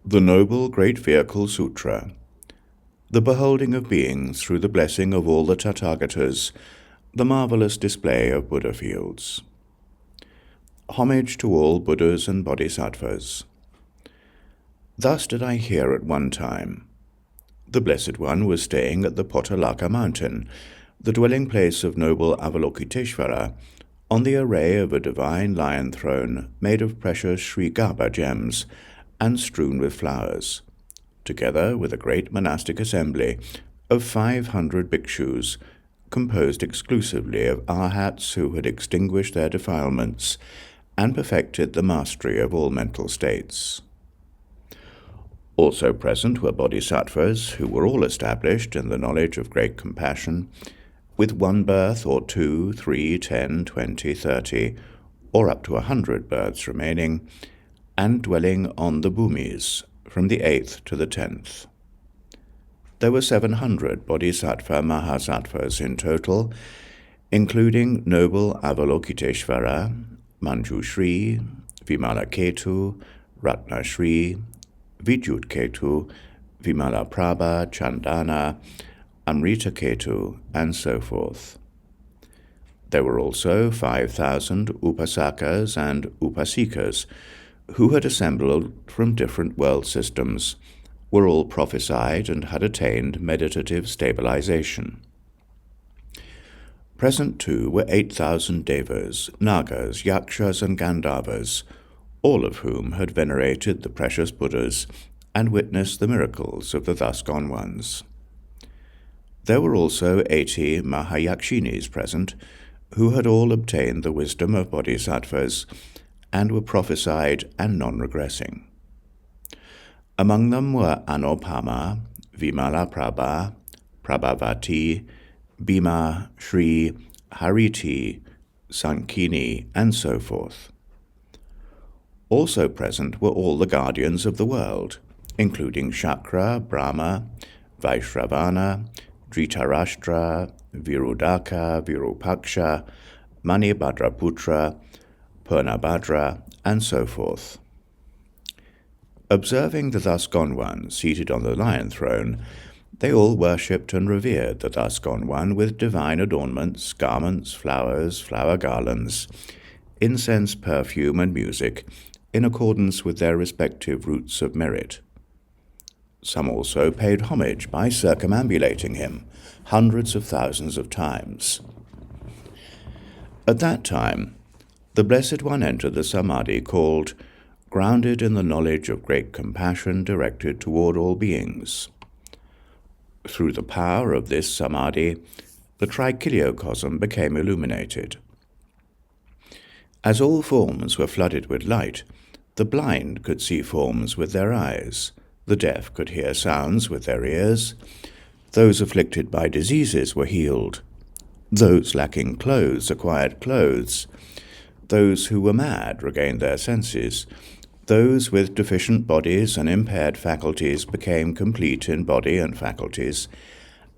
The Noble Great Vehicle Sūtra, the beholding of beings through the blessing of all the Tathāgatas, the marvelous display of Buddhafields. Homage to all Buddhas and bodhisattvas. Thus did I hear at one time. The Blessed One was staying at the Potalaka Mountain, the dwelling place of noble Avalokiteśvara, on the array of a divine lion throne made of precious Sri Gaba gems and strewn with flowers, together with a great monastic assembly of 500 bhikṣus, composed exclusively of arhats who had extinguished their defilements and perfected the mastery of all mental states. Also present were bodhisattvas who were all established in the knowledge of great compassion, with one birth or 2, 3, 10, 20, 30, or up to 100 births remaining, and dwelling on the bhūmīs from the 8th to the 10th. There were 700 bodhisattva mahāsattvas in total, including noble Avalokiteśvara, Manjushri, Vimalaketu, Ratnashri, Vidyutketu, Vimalaprabha, Chandana, Amritaketu, and so forth. There were also 5,000 upasakas and upasikas who had assembled from different world systems, were all prophesied and had attained meditative stabilization. Present too were 8,000 devas, nagas, yakshas, and gandharvas, all of whom had venerated the precious Buddhas and witnessed the miracles of the thus gone ones. There were also 80 mahāyakṣiṇīs present, who had all obtained the wisdom of bodhisattvas and were prophesied and non-regressing. Among them were Anopamā, Vimalaprabha, Prabhavati, Bhīmā, Shri, Hariti, Śaṅkhinī, and so forth. Also present were all the guardians of the world, including Shakra, Brahma, Vaishravana, Dhritarashtra, Virudaka, Virupaksha, Manibhadraputra, Purnabhadra, and so forth. Observing the thus gone one seated on the lion throne, they all worshipped and revered the thus gone one with divine adornments, garments, flowers, flower garlands, incense, perfume, and music, in accordance with their respective routes of merit. Some also paid homage by circumambulating him hundreds of thousands of times. At that time, the Blessed One entered the samadhi called grounded in the knowledge of great compassion directed toward all beings. Through the power of this samadhi, the trichiliocosm became illuminated. As all forms were flooded with light, the blind could see forms with their eyes, the deaf could hear sounds with their ears, those afflicted by diseases were healed, those lacking clothes acquired clothes, those who were mad regained their senses, those with deficient bodies and impaired faculties became complete in body and faculties,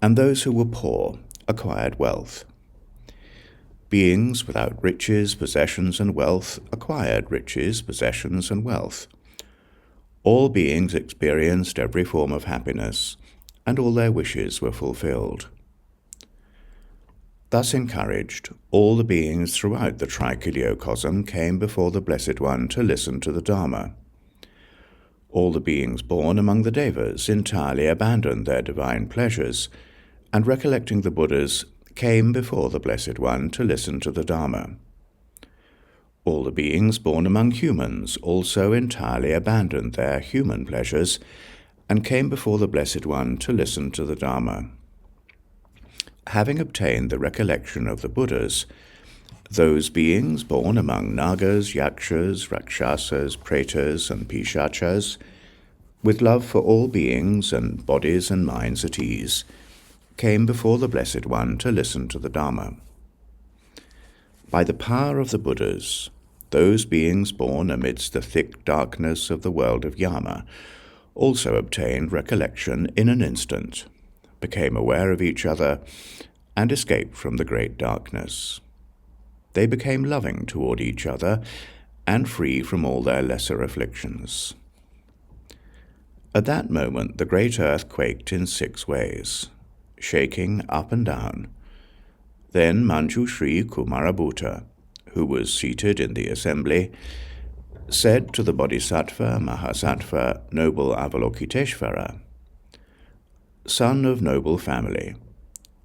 and those who were poor acquired wealth. Beings without riches, possessions, and wealth acquired riches, possessions, and wealth. All beings experienced every form of happiness, and all their wishes were fulfilled. Thus encouraged, all the beings throughout the trichiliocosm came before the Blessed One to listen to the Dharma. All the beings born among the devas entirely abandoned their divine pleasures, and recollecting the Buddhas, came before the Blessed One to listen to the Dharma. All the beings born among humans also entirely abandoned their human pleasures, and came before the Blessed One to listen to the Dharma. Having obtained the recollection of the Buddhas, those beings born among nagas, yakshas, rakshasas, pretas, and pishachas, with love for all beings and bodies and minds at ease, came before the Blessed One to listen to the Dharma. By the power of the Buddhas, those beings born amidst the thick darkness of the world of Yama also obtained recollection in an instant, became aware of each other, and escaped from the great darkness. They became loving toward each other and free from all their lesser afflictions. At that moment the great earth quaked in 6 ways, shaking up and down. Then Manjushri Kumarabhuta, who was seated in the assembly, said to the bodhisattva, Mahasattva, noble Avalokiteśvara, "Son of noble family,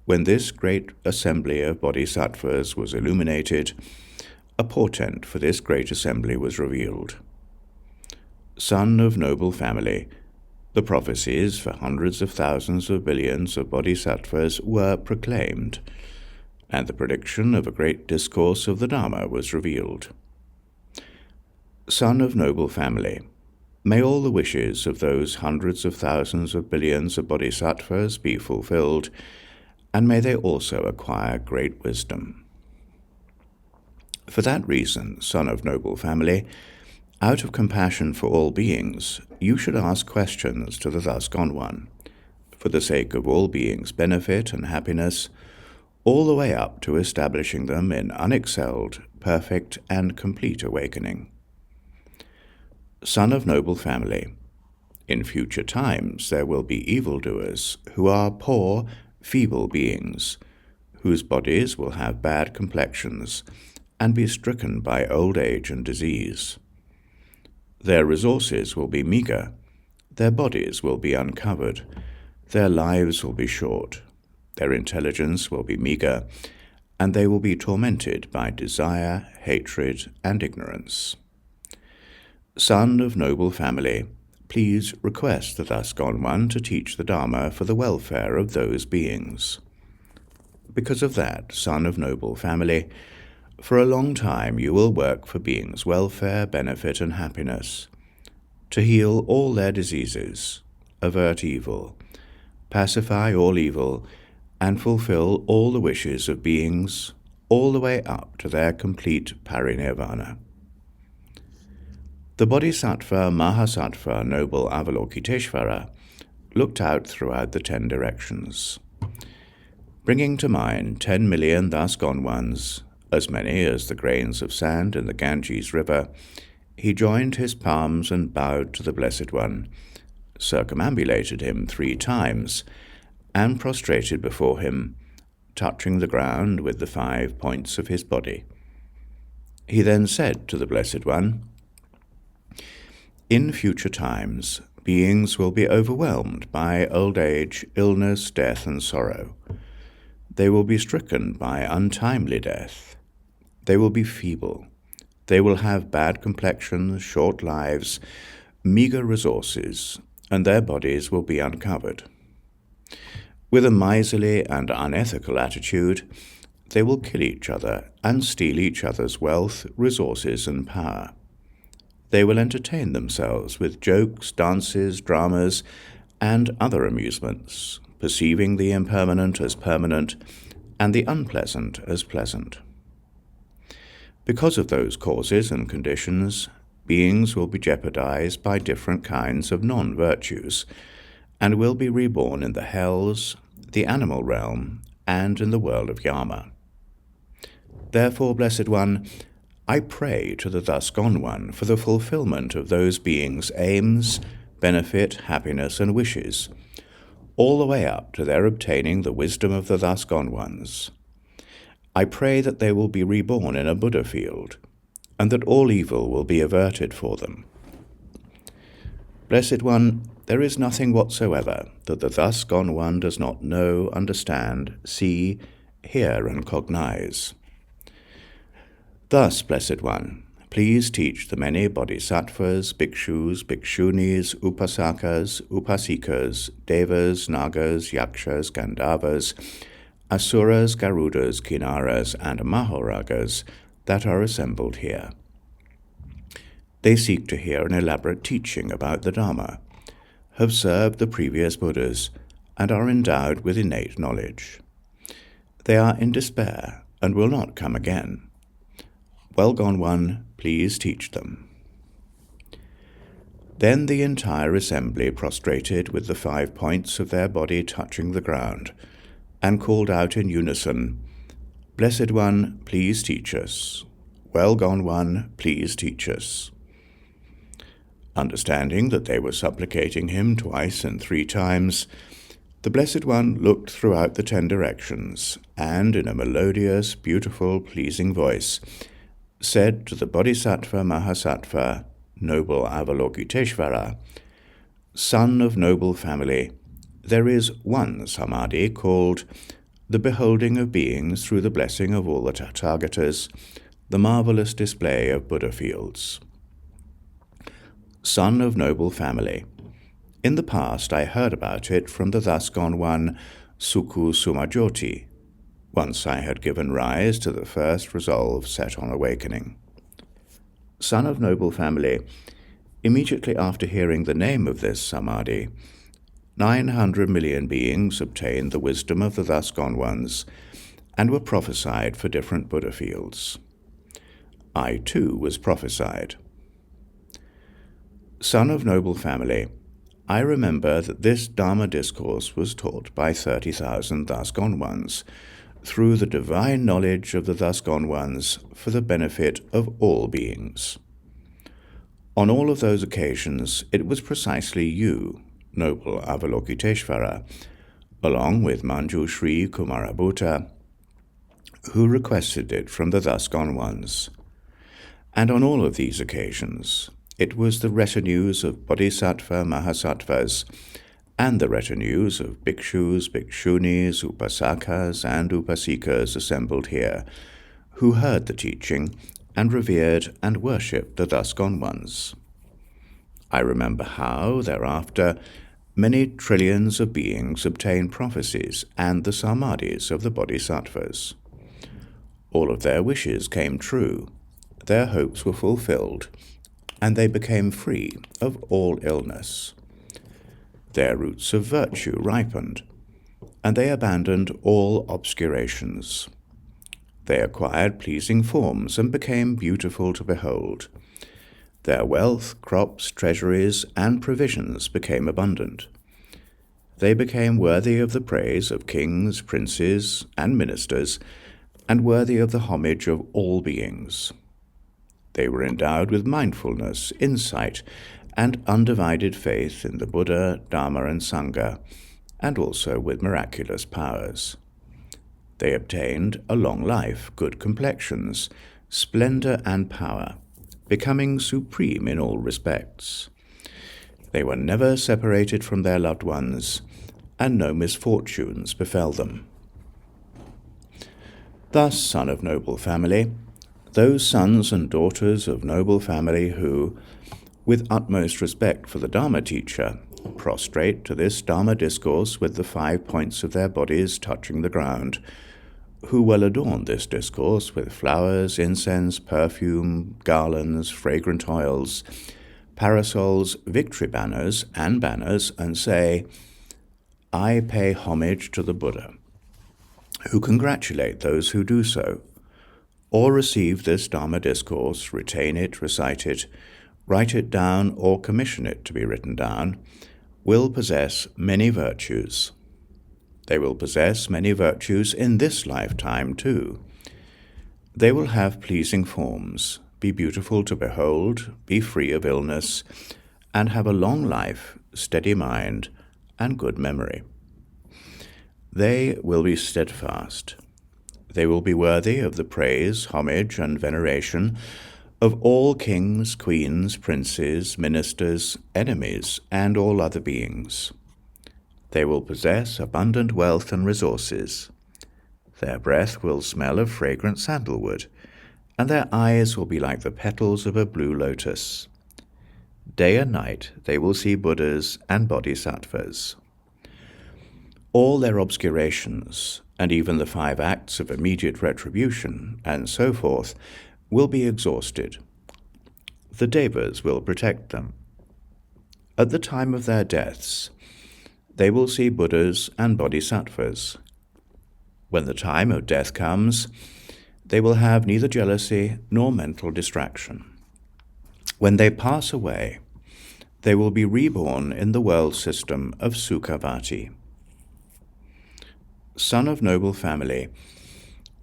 when this great assembly of bodhisattvas was illuminated, a portent for this great assembly was revealed. Son of noble family, the prophecies for hundreds of thousands of billions of bodhisattvas were proclaimed, and the prediction of a great discourse of the Dharma was revealed. Son of noble family, may all the wishes of those hundreds of thousands of billions of bodhisattvas be fulfilled, and may they also acquire great wisdom. For that reason, son of noble family, out of compassion for all beings, you should ask questions to the Thus Gone One, for the sake of all beings' benefit and happiness, all the way up to establishing them in unexcelled, perfect, and complete awakening. Son of noble family, in future times there will be evildoers who are poor, feeble beings, whose bodies will have bad complexions and be stricken by old age and disease. Their resources will be meagre, their bodies will be uncovered, their lives will be short, their intelligence will be meagre, and they will be tormented by desire, hatred, and ignorance. Son of noble family, please request the Thus Gone One to teach the Dharma for the welfare of those beings. Because of that, son of noble family, for a long time you will work for beings' welfare, benefit, and happiness, to heal all their diseases, avert evil, pacify all evil, and fulfill all the wishes of beings, all the way up to their complete parinirvana. The Bodhisattva Mahasattva noble Avalokiteśvara looked out throughout the 10 directions. Bringing to mind 10 million thus gone ones, as many as the grains of sand in the Ganges River, he joined his palms and bowed to the Blessed One, circumambulated him 3 times, and prostrated before him, touching the ground with the 5 points of his body. He then said to the Blessed One, "In future times, beings will be overwhelmed by old age, illness, death, and sorrow. They will be stricken by untimely death. They will be feeble. They will have bad complexions, short lives, meagre resources, and their bodies will be uncovered. With a miserly and unethical attitude, they will kill each other and steal each other's wealth, resources, and power. They will entertain themselves with jokes, dances, dramas, and other amusements, perceiving the impermanent as permanent and the unpleasant as pleasant. Because of those causes and conditions, beings will be jeopardized by different kinds of non-virtues, and will be reborn in the hells, the animal realm, and in the world of Yama. Therefore, Blessed One, I pray to the Thus Gone One for the fulfillment of those beings' aims, benefit, happiness, and wishes, all the way up to their obtaining the wisdom of the Thus Gone Ones. I pray that they will be reborn in a Buddhafield, and that all evil will be averted for them. Blessed One, there is nothing whatsoever that the Thus Gone One does not know, understand, see, hear, and cognize. Thus, Blessed One, please teach the many bodhisattvas, bhikṣus, bhikṣuṇīs, upasakas, upasikas, devas, nagas, yakshas, gandharvas, asuras, garudas, kinnaras, and mahoragas that are assembled here. They seek to hear an elaborate teaching about the Dharma, have served the previous Buddhas, and are endowed with innate knowledge. They are in despair and will not come again. Well Gone One, please teach them." Then the entire assembly prostrated with the 5 points of their body touching the ground, and called out in unison, "Blessed One, please teach us. Well Gone One, please teach us." Understanding that they were supplicating him twice and 3 times, the Blessed One looked throughout the 10 directions, and in a melodious, beautiful, pleasing voice, said to the Bodhisattva Mahasattva, noble Avalokiteśvara, "Son of noble family, there is one samadhi called the beholding of beings through the blessing of all the Tathāgatas, the marvelous display of Buddhafields. Son of noble family, in the past I heard about it from the thus gone one Sukhu Sumajoti, once I had given rise to the first resolve set on awakening. Son of noble family, immediately after hearing the name of this samadhi, 900 million beings obtained the wisdom of the thus gone ones, and were prophesied for different Buddhafields. I too was prophesied. Son of noble family, I remember that this Dharma discourse was taught by 30,000 thus gone ones, through the divine knowledge of the thus gone ones for the benefit of all beings. On all of those occasions, it was precisely you, noble Avalokiteśvara, along with Manjushri Kumarabhuta, who requested it from the thus gone ones. And on all of these occasions, it was the retinues of bodhisattva mahasattvas and the retinues of bhikṣus, bhikṣuṇīs, upasakas, and upasikas assembled here, who heard the teaching and revered and worshipped the thus gone ones. I remember how, thereafter, many trillions of beings obtained prophecies and the samadhis of the bodhisattvas. All of their wishes came true, their hopes were fulfilled, and they became free of all illness. Their roots of virtue ripened, and they abandoned all obscurations. They acquired pleasing forms and became beautiful to behold. Their wealth, crops, treasuries, and provisions became abundant. They became worthy of the praise of kings, princes, and ministers, and worthy of the homage of all beings. They were endowed with mindfulness, insight, and undivided faith in the Buddha, Dharma, and Sangha, and also with miraculous powers. They obtained a long life, good complexions, splendor, and power, becoming supreme in all respects. They were never separated from their loved ones, and no misfortunes befell them. Thus, son of noble family, those sons and daughters of noble family who, with utmost respect for the Dharma teacher, prostrate to this Dharma discourse with the 5 points of their bodies touching the ground, who well adorn this discourse with flowers, incense, perfume, garlands, fragrant oils, parasols, victory banners, and say, I pay homage to the Buddha, who congratulate those who do so, or receive this Dharma discourse, retain it, recite it, write it down, or commission it to be written down, will possess many virtues. They will possess many virtues in this lifetime too. They will have pleasing forms, be beautiful to behold, be free of illness, and have a long life, steady mind, and good memory. They will be steadfast. They will be worthy of the praise, homage, and veneration of all kings, queens, princes, ministers, enemies, and all other beings. They will possess abundant wealth and resources. Their breath will smell of fragrant sandalwood, and their eyes will be like the petals of a blue lotus. Day and night they will see Buddhas and bodhisattvas. All their obscurations, and even the 5 acts of immediate retribution, and so forth, will be exhausted. The devas will protect them. At the time of their deaths, they will see Buddhas and bodhisattvas. When the time of death comes, they will have neither jealousy nor mental distraction. When they pass away, they will be reborn in the world system of Sukhavati. Son of noble family,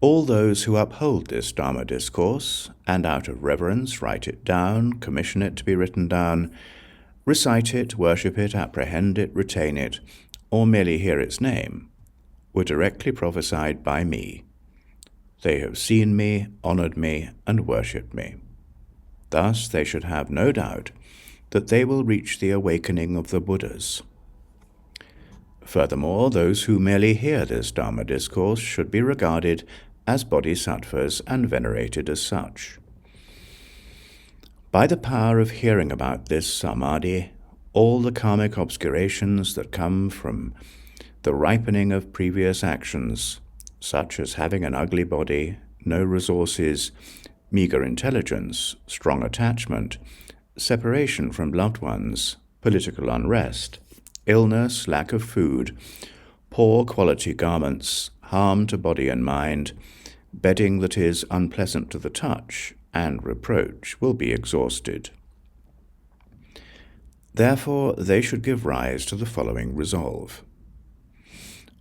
all those who uphold this Dharma discourse, and out of reverence write it down, commission it to be written down, recite it, worship it, apprehend it, retain it, or merely hear its name, were directly prophesied by me. They have seen me, honored me, and worshipped me. Thus they should have no doubt that they will reach the awakening of the Buddhas. Furthermore, those who merely hear this Dharma discourse should be regarded as bodhisattvas and venerated as such. By the power of hearing about this samadhi, all the karmic obscurations that come from the ripening of previous actions, such as having an ugly body, no resources, meager intelligence, strong attachment, separation from loved ones, political unrest, illness, lack of food, poor quality garments, harm to body and mind, bedding that is unpleasant to the touch, and reproach will be exhausted. Therefore, they should give rise to the following resolve.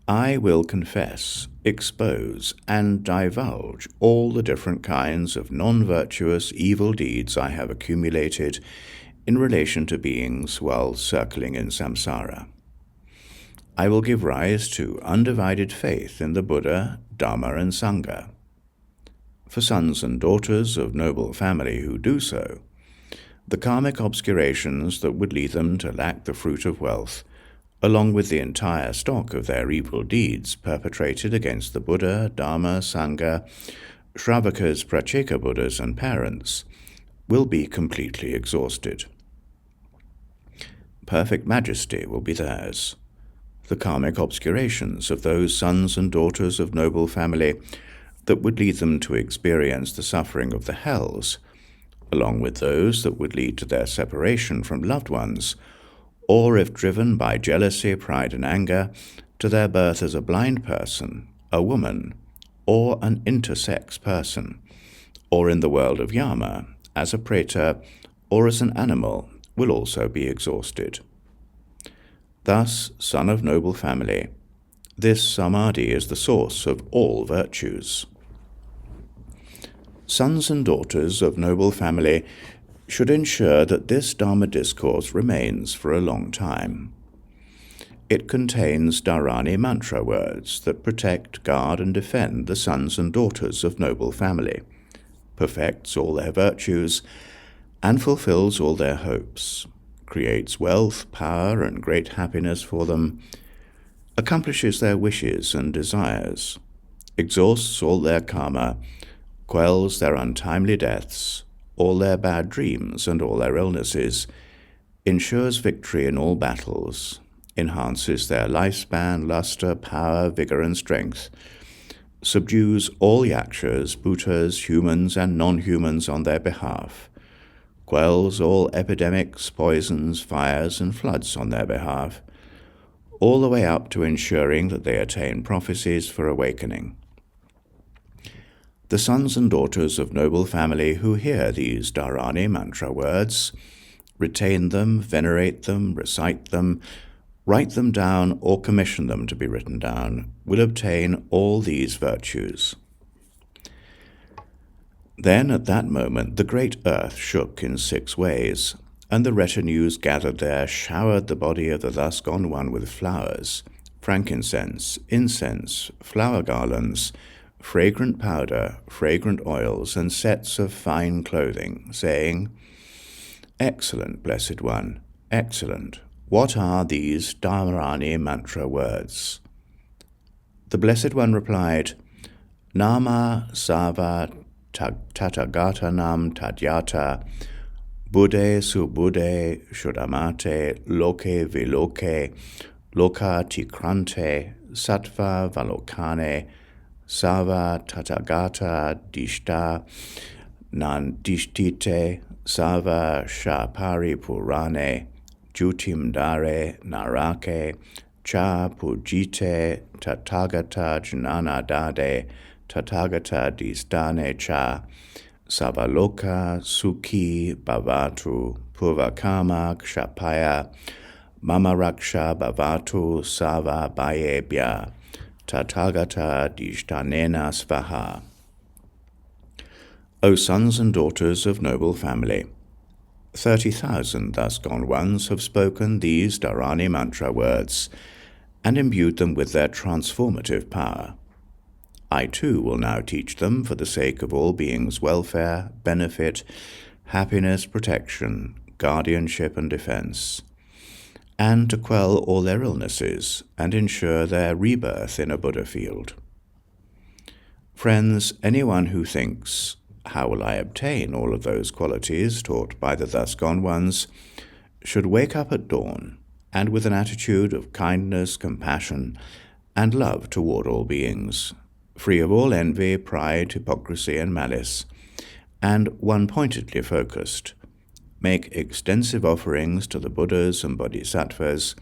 I will confess, expose, and divulge all the different kinds of non-virtuous evil deeds I have accumulated in relation to beings while circling in samsara. I will give rise to undivided faith in the Buddha, Dharma, and Sangha. For sons and daughters of noble family who do so, the karmic obscurations that would lead them to lack the fruit of wealth, along with the entire stock of their evil deeds perpetrated against the Buddha, Dharma, Sangha, Shravakas, Pracheka Buddhas, and parents, will be completely exhausted. Perfect majesty will be theirs. The karmic obscurations of those sons and daughters of noble family that would lead them to experience the suffering of the hells, along with those that would lead to their separation from loved ones, or if driven by jealousy, pride, and anger, to their birth as a blind person, a woman, or an intersex person, or in the world of Yama, as a preta, or as an animal, will also be exhausted. Thus, son of noble family, this samadhi is the source of all virtues. Sons and daughters of noble family should ensure that this Dharma discourse remains for a long time. It contains Dharani mantra words that protect, guard, and defend the sons and daughters of noble family, perfects all their virtues, and fulfills all their hopes, creates wealth, power, and great happiness for them, accomplishes their wishes and desires, exhausts all their karma, quells their untimely deaths, all their bad dreams and all their illnesses, ensures victory in all battles, enhances their lifespan, luster, power, vigor, and strength, subdues all yakshas, bhutas, humans, and non-humans on their behalf, quells all epidemics, poisons, fires, and floods on their behalf, all the way up to ensuring that they attain prophecies for awakening. The sons and daughters of noble family who hear these Dharani mantra words, retain them, venerate them, recite them, write them down, or commission them to be written down, will obtain all these virtues. Then at that moment the great earth shook in 6 ways, and the retinues gathered there showered the body of the thus gone one with flowers, frankincense, incense, flower garlands, fragrant powder, fragrant oils, and sets of fine clothing, saying, Excellent, Blessed One, excellent. What are these Dharani mantra words? The Blessed One replied, Nama Sava Tathāgatanam Tadyata Buddhe Subuddhe Shuddhamate Loke Viloke Loka Tikrante Sattva Valokane Sava Tathāgata Dishta Nandishtite Sava Shapari Purane Jutim Dare Narake Cha Pujite Tathāgata Jnana Dade Tathāgata Distane Cha Savaloka Sukhi Bhavatu Purvakama Kshapaya Mamaraksha Bhavatu Sava Bhayebhya Tathāgata Dishtanena Svaha. O sons and daughters of noble family, 30,000 thus gone ones have spoken these Dharani mantra words and imbued them with their transformative power. I too will now teach them for the sake of all beings' welfare, benefit, happiness, protection, guardianship and defense, and to quell all their illnesses and ensure their rebirth in a Buddha field. Friends, anyone who thinks, how will I obtain all of those qualities taught by the thus gone ones, should wake up at dawn and with an attitude of kindness, compassion, and love toward all beings, free of all envy, pride, hypocrisy, and malice, and one-pointedly focused, make extensive offerings to the Buddhas and bodhisattvas,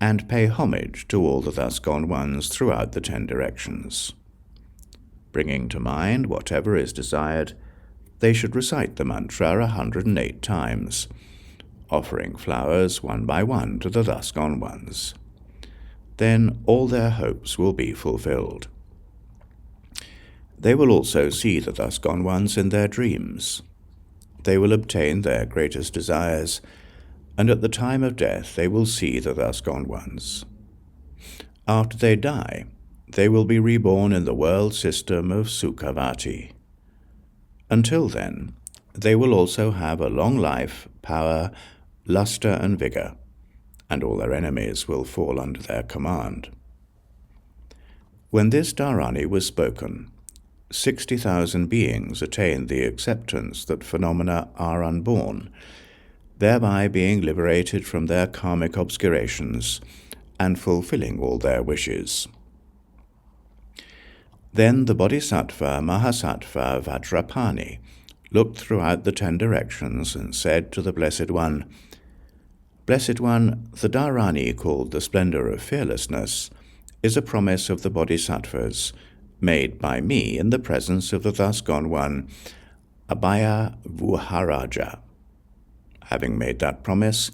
and pay homage to all the thus gone ones throughout the 10 directions. Bringing to mind whatever is desired, they should recite the mantra 108 times, offering flowers one by one to the thus gone ones. Then all their hopes will be fulfilled. They will also see the thus gone ones in their dreams. They will obtain their greatest desires, and at the time of death they will see the thus gone ones. After they die, they will be reborn in the world system of Sukhavati. Until then, they will also have a long life, power, luster and vigor, and all their enemies will fall under their command. When this Dharani was spoken, 60,000 beings attained the acceptance that phenomena are unborn, thereby being liberated from their karmic obscurations and fulfilling all their wishes. Then the Bodhisattva Mahasattva Vajrapāṇi looked throughout the 10 directions and said to the Blessed One, Blessed One, the Dharani called the splendor of fearlessness is a promise of the Bodhisattvas, made by me in the presence of the thus gone one, Abhaya Vuharaja. Having made that promise,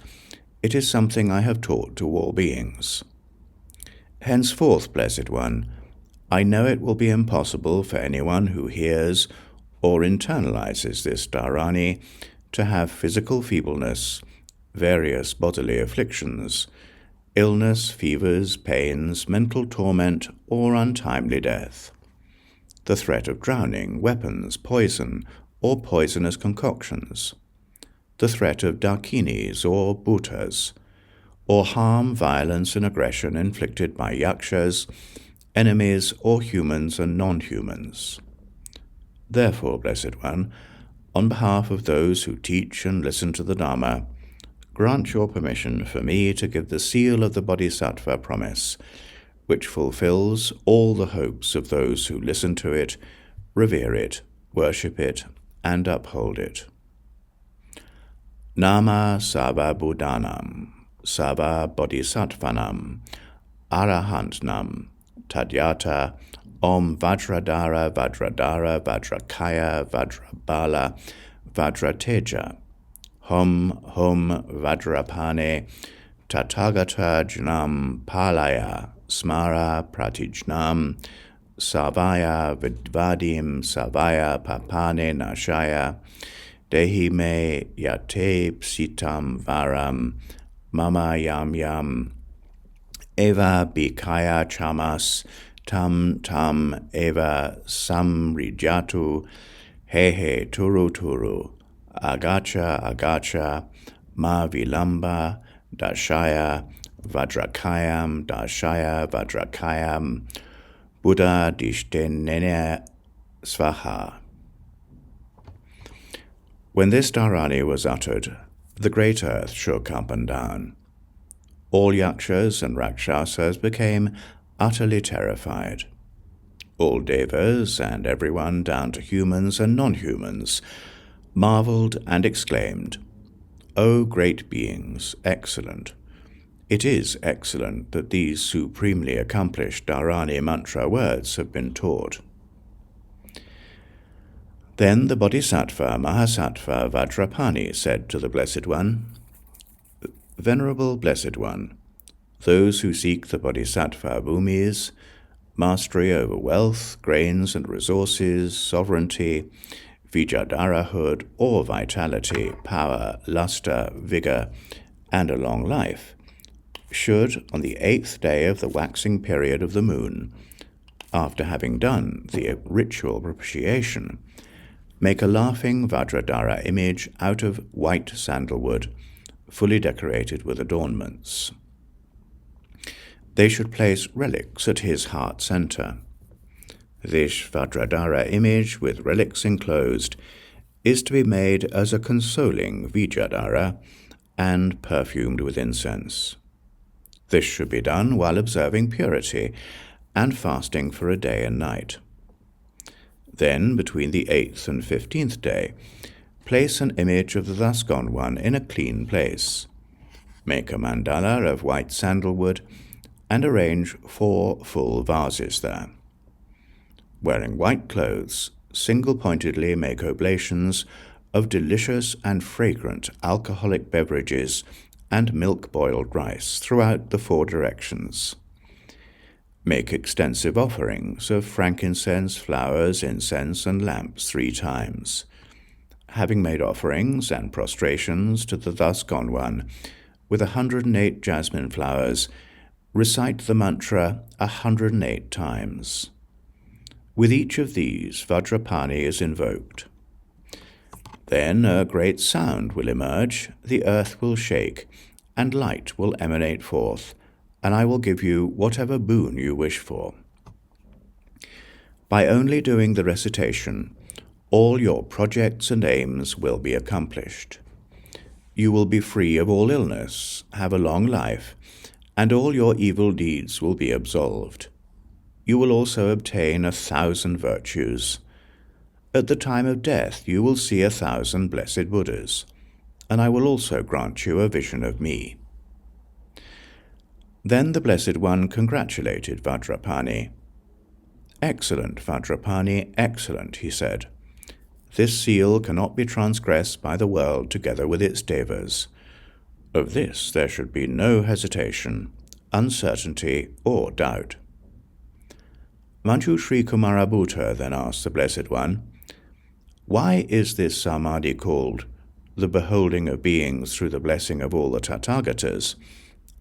it is something I have taught to all beings. Henceforth, Blessed One, I know it will be impossible for anyone who hears or internalizes this Dharani to have physical feebleness, various bodily afflictions, illness, fevers, pains, mental torment, or untimely death. The threat of drowning, weapons, poison, or poisonous concoctions. The threat of dhāraṇīs or bhutas, or harm, violence, and aggression inflicted by yakshas, enemies, or humans and non-humans. Therefore, Blessed One, on behalf of those who teach and listen to the Dharma, grant your permission for me to give the seal of the Bodhisattva promise, which fulfills all the hopes of those who listen to it, revere it, worship it, and uphold it. Nama Sava Buddhanam, Sava Bodhisattvanam, Arahantnam, Tadyata, Om Vajradhara, Vajradhara, Vajrakaya, Vajrabala, Vajrateja, Hum Vajrapāṇi, Tathāgata Jnam Palaya, Smara Pratijnam, Savaya Vidvadim, Savaya Papane Nashaya, Dehi me yate psitam varam, Mama yam yam, Eva bhikkhaya chamas, tam eva samrijatu, he turu, agacha, ma vilamba, dashaya, vajrakayam, Buddha dishtenene svaha. When this Dharani was uttered, the great earth shook up and down. All yakshas and rakshasas became utterly terrified. All devas and everyone down to humans and non-humans marveled and exclaimed, O great beings, excellent! It is excellent that these supremely accomplished Dharani mantra words have been taught. Then the Bodhisattva Mahasattva Vajrapāṇi said to the Blessed One, Venerable Blessed One, those who seek the Bodhisattva bhikṣuṇīs, mastery over wealth, grains and resources, sovereignty, Vijadarahood or vitality, power, luster, vigor, and a long life, should, on the 8th day of the waxing period of the moon, after having done the ritual propitiation, make a laughing Vajradhara image out of white sandalwood, fully decorated with adornments. They should place relics at his heart center. This Vajradhara image, with relics enclosed, is to be made as a consoling Vijadhara and perfumed with incense. This should be done while observing purity and fasting for a day and night. Then, between the 8th and 15th day, place an image of the thus gone one in a clean place. Make a mandala of white sandalwood and arrange 4 full vases there. Wearing white clothes, single-pointedly make oblations of delicious and fragrant alcoholic beverages and milk-boiled rice throughout the 4 directions. Make extensive offerings of frankincense, flowers, incense, and lamps 3 times. Having made offerings and prostrations to the thus gone one with 108 jasmine flowers, recite the mantra 108 times. With each of these, Vajrapāṇi is invoked. Then a great sound will emerge, the earth will shake, and light will emanate forth, and I will give you whatever boon you wish for. By only doing the recitation, all your projects and aims will be accomplished. You will be free of all illness, have a long life, and all your evil deeds will be absolved. You will also obtain 1,000 virtues. At the time of death you will see 1,000 blessed Buddhas, and I will also grant you a vision of me. Then the Blessed One congratulated Vajrapāṇi. Excellent, Vajrapāṇi, excellent, he said. This seal cannot be transgressed by the world together with its devas. Of this there should be no hesitation, uncertainty, or doubt. Manjushri Kumarabhuta then asked the Blessed One, why is this samadhi called the beholding of beings through the blessing of all the Tathāgatas,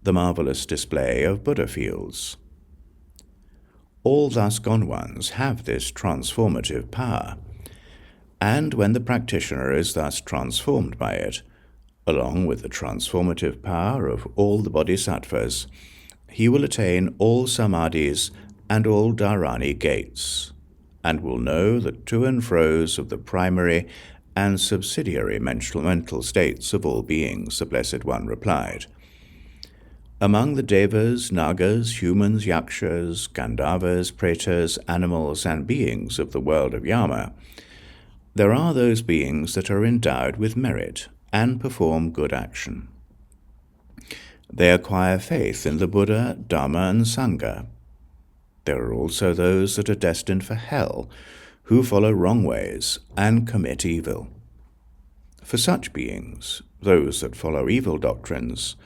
the marvelous display of Buddhafields? All thus gone ones have this transformative power, and when the practitioner is thus transformed by it, along with the transformative power of all the bodhisattvas, he will attain all samadhis and all Dharani gates, and will know the to and fro's of the primary and subsidiary mental states of all beings, the Blessed One replied. Among the devas, nagas, humans, yakshas, gandharvas, pretas, animals, and beings of the world of Yama, there are those beings that are endowed with merit and perform good action. They acquire faith in the Buddha, Dhamma, and Sangha. There are also those that are destined for hell, who follow wrong ways and commit evil. For such beings, those that follow evil doctrines,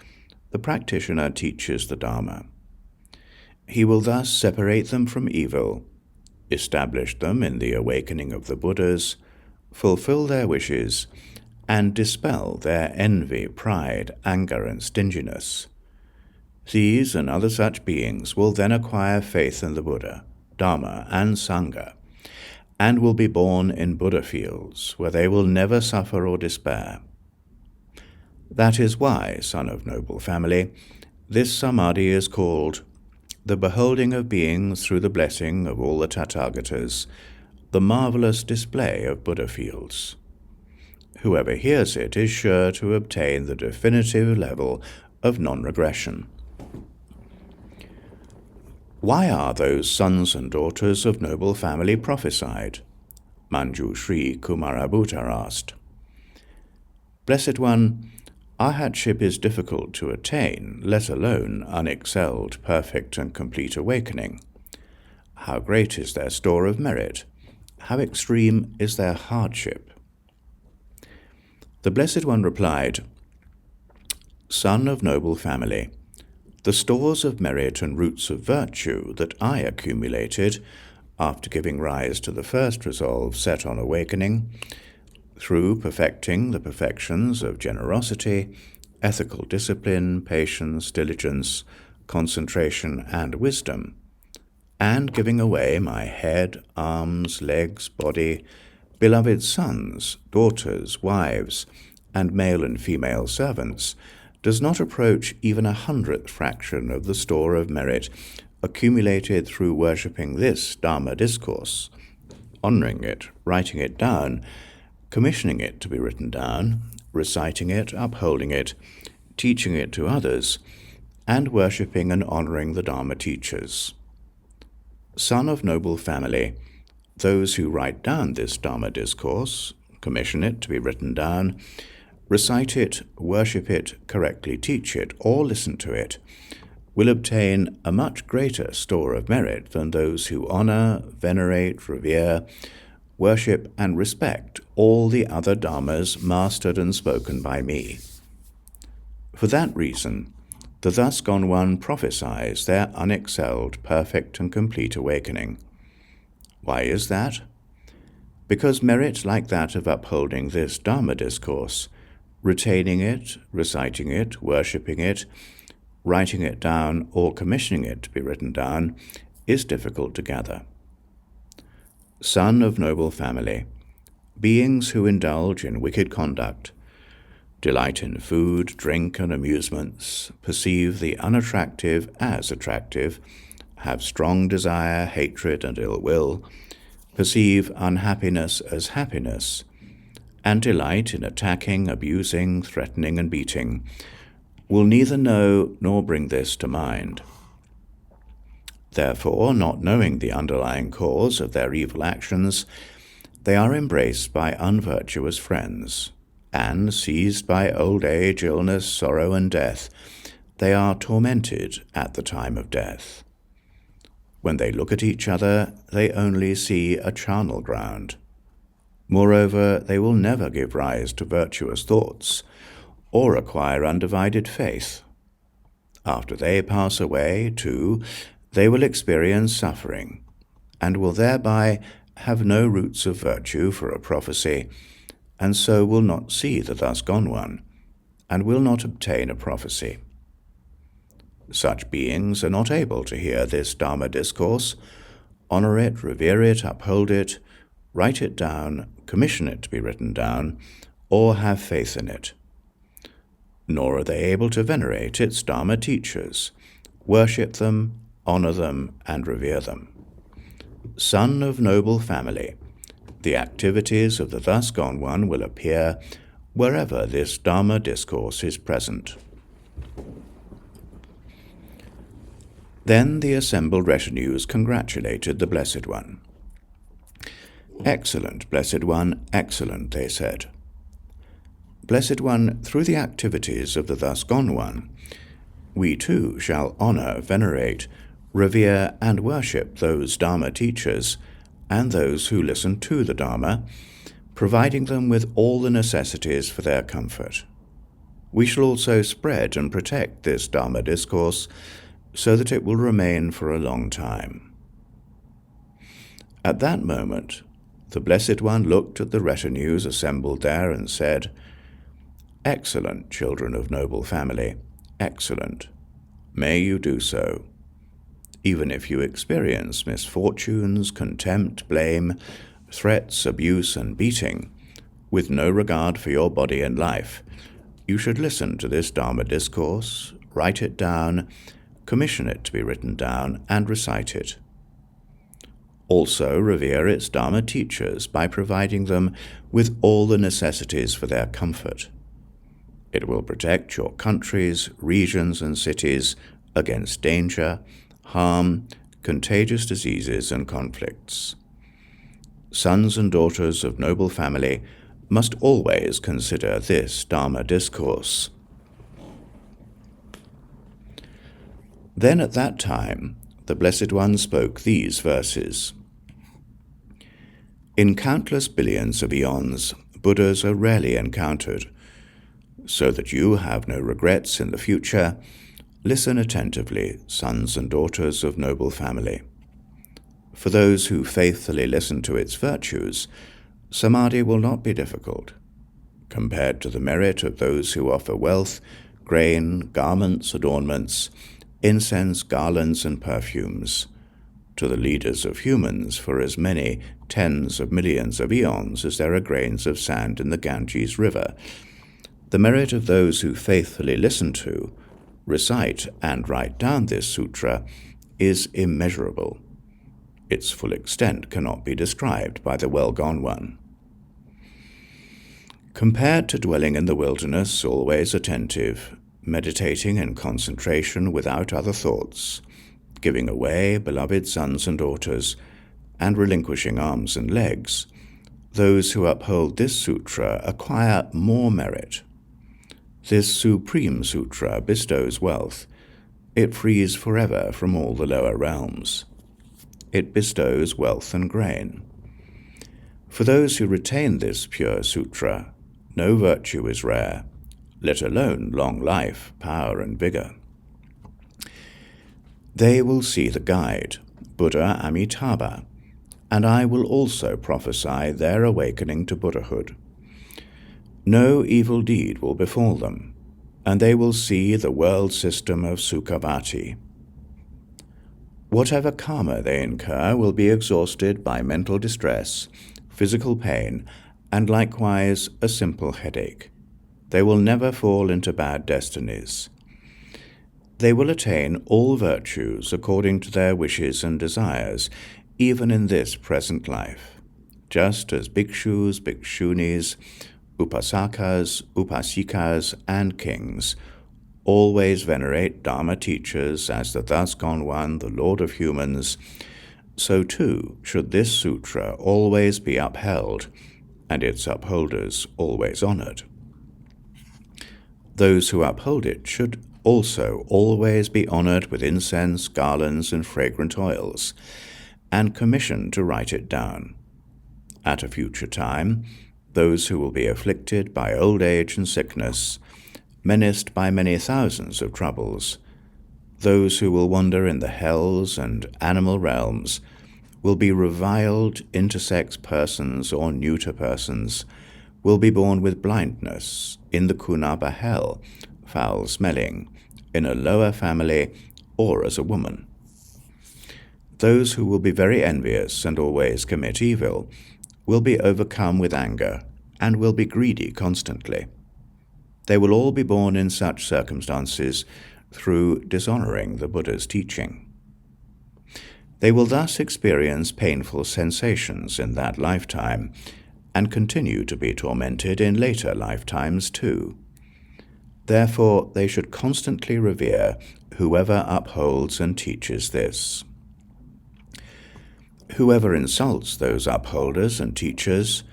the practitioner teaches the Dharma. He will thus separate them from evil, establish them in the awakening of the Buddhas, fulfill their wishes, and dispel their envy, pride, anger, and stinginess. These and other such beings will then acquire faith in the Buddha, Dhamma, and Sangha, and will be born in Buddhafields, where they will never suffer or despair. That is why, son of noble family, this samadhi is called the beholding of beings through the blessing of all the Tathāgatas, the marvelous display of Buddhafields. Whoever hears it is sure to obtain the definitive level of non-regression. Why are those sons and daughters of noble family prophesied? Manjushri Kumarabhuta asked. Blessed One, arhatship is difficult to attain, let alone unexcelled, perfect, and complete awakening. How great is their store of merit? How extreme is their hardship? The Blessed One replied, Son of noble family, the stores of merit and roots of virtue that I accumulated after giving rise to the first resolve set on awakening, through perfecting the perfections of generosity, ethical discipline, patience, diligence, concentration, and wisdom, and giving away my head, arms, legs, body, beloved sons, daughters, wives, and male and female servants, does not approach even 100th fraction of the store of merit accumulated through worshipping this Dharma discourse, honoring it, writing it down, commissioning it to be written down, reciting it, upholding it, teaching it to others, and worshipping and honoring the Dharma teachers. Son of noble family, those who write down this Dharma discourse, commission it to be written down, recite it, worship it, correctly teach it, or listen to it, will obtain a much greater store of merit than those who honor, venerate, revere, worship, and respect all the other dharmas mastered and spoken by me. For that reason, the thus gone one prophesies their unexcelled, perfect, and complete awakening. Why is that? Because merit like that of upholding this Dharma discourse, retaining it, reciting it, worshipping it, writing it down, or commissioning it to be written down, is difficult to gather. Son of noble family, beings who indulge in wicked conduct, delight in food, drink, and amusements, perceive the unattractive as attractive, have strong desire, hatred, and ill will, perceive unhappiness as happiness, and delight in attacking, abusing, threatening, and beating, will neither know nor bring this to mind. Therefore, not knowing the underlying cause of their evil actions, they are embraced by unvirtuous friends, and, seized by old age, illness, sorrow, and death, they are tormented at the time of death. When they look at each other, they only see a charnel ground. Moreover, they will never give rise to virtuous thoughts, or acquire undivided faith. After they pass away, too, they will experience suffering, and will thereby have no roots of virtue for a prophecy, and so will not see the thus gone one, and will not obtain a prophecy. Such beings are not able to hear this Dharma discourse, honor it, revere it, uphold it, write it down, commission it to be written down, or have faith in it. Nor are they able to venerate its Dharma teachers, worship them, honor them, and revere them. Son of noble family, the activities of the thus gone one will appear wherever this Dharma discourse is present. Then the assembled retinues congratulated the Blessed One. Excellent, Blessed One, excellent, they said. Blessed One, through the activities of the thus gone one, we too shall honor, venerate, revere, and worship those Dharma teachers and those who listen to the Dharma, providing them with all the necessities for their comfort. We shall also spread and protect this Dharma discourse so that it will remain for a long time. At that moment, the Blessed One looked at the retinues assembled there and said, Excellent, children of noble family, excellent. May you do so. Even if you experience misfortunes, contempt, blame, threats, abuse, and beating, with no regard for your body and life, you should listen to this Dharma discourse, write it down, commission it to be written down, and recite it. Also revere its Dharma teachers by providing them with all the necessities for their comfort. It will protect your countries, regions, and cities against danger, harm, contagious diseases, and conflicts. Sons and daughters of noble family must always consider this Dharma discourse. Then at that time, the Blessed One spoke these verses. In countless billions of eons, Buddhas are rarely encountered. So that you have no regrets in the future, listen attentively, sons and daughters of noble family. For those who faithfully listen to its virtues, samadhi will not be difficult. Compared to the merit of those who offer wealth, grain, garments, adornments, incense, garlands, and perfumes, to the leaders of humans for as many tens of millions of eons as there are grains of sand in the Ganges River, the merit of those who faithfully listen to, recite, and write down this sutra is immeasurable. Its full extent cannot be described by the well-gone one. Compared to dwelling in the wilderness, always attentive, meditating in concentration without other thoughts, giving away beloved sons and daughters, and relinquishing arms and legs, those who uphold this sutra acquire more merit. This supreme sutra bestows wealth. It frees forever from all the lower realms. It bestows wealth and grain. For those who retain this pure sutra, no virtue is rare, let alone long life, power, and vigor. They will see the guide, Buddha Amitabha, and I will also prophesy their awakening to Buddhahood. No evil deed will befall them, and they will see the world system of Sukhavati. Whatever karma they incur will be exhausted by mental distress, physical pain, and likewise a simple headache. They will never fall into bad destinies. They will attain all virtues according to their wishes and desires, even in this present life, just as bhikṣus, bhikṣuṇīs, upasakas, upasikas, and kings always venerate Dharma teachers as the thus gone one, the Lord of humans, so too should this sutra always be upheld, and its upholders always honored. Those who uphold it should also always be honored with incense, garlands, and fragrant oils, and commissioned to write it down. At a future time, those who will be afflicted by old age and sickness, menaced by many thousands of troubles, those who will wander in the hells and animal realms, will be reviled intersex persons or neuter persons, will be born with blindness, in the Kunapa hell, foul-smelling, in a lower family, or as a woman. Those who will be very envious and always commit evil will be overcome with anger and will be greedy constantly. They will all be born in such circumstances through dishonoring the Buddha's teaching. They will thus experience painful sensations in that lifetime and continue to be tormented in later lifetimes too. Therefore, they should constantly revere whoever upholds and teaches this. Whoever insults those upholders and teachers,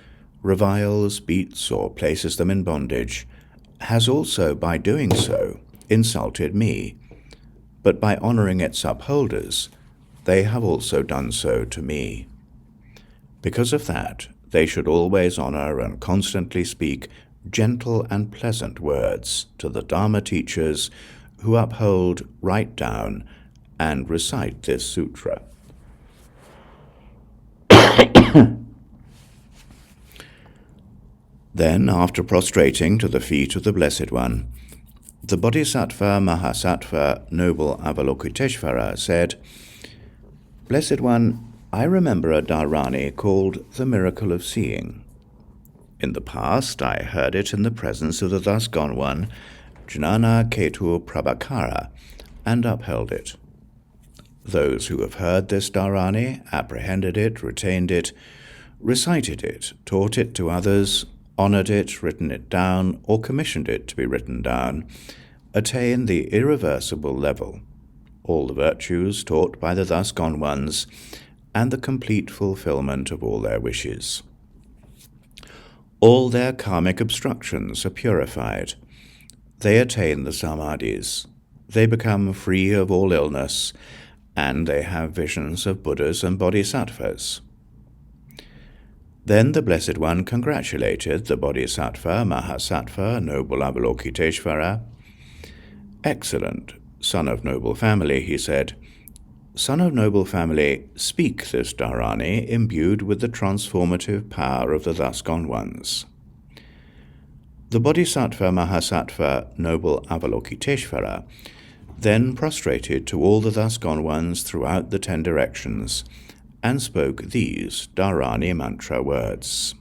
reviles, beats, or places them in bondage, has also, by doing so, insulted me, but by honoring its upholders, they have also done so to me. Because of that, they should always honor and constantly speak gentle and pleasant words to the Dharma teachers who uphold, write down, and recite this sutra. Then, after prostrating to the feet of the Blessed One, the Bodhisattva Mahasattva noble Avalokiteśvara said, "Blessed One, I remember a Dharani called the miracle of seeing. In the past I heard it in the presence of the thus gone one, Jnana Ketu Prabhakara, and upheld it. Those who have heard this Dharani, apprehended it, retained it, recited it, taught it to others, honored it, written it down, or commissioned it to be written down, attain the irreversible level, all the virtues taught by the thus gone ones, and the complete fulfillment of all their wishes. All their karmic obstructions are purified. They attain the samadhis. They become free of all illness, and they have visions of Buddhas and bodhisattvas." Then the Blessed One congratulated the Bodhisattva Mahasattva noble Avalokiteśvara. "Excellent, son of noble family," he said. son of noble family, speak this Dharani imbued with the transformative power of the thus gone ones. The bodhisattva Mahasattva, noble Avalokiteśvara, then prostrated to all the thus gone ones throughout the 10 directions, and spoke these Dharani mantra words.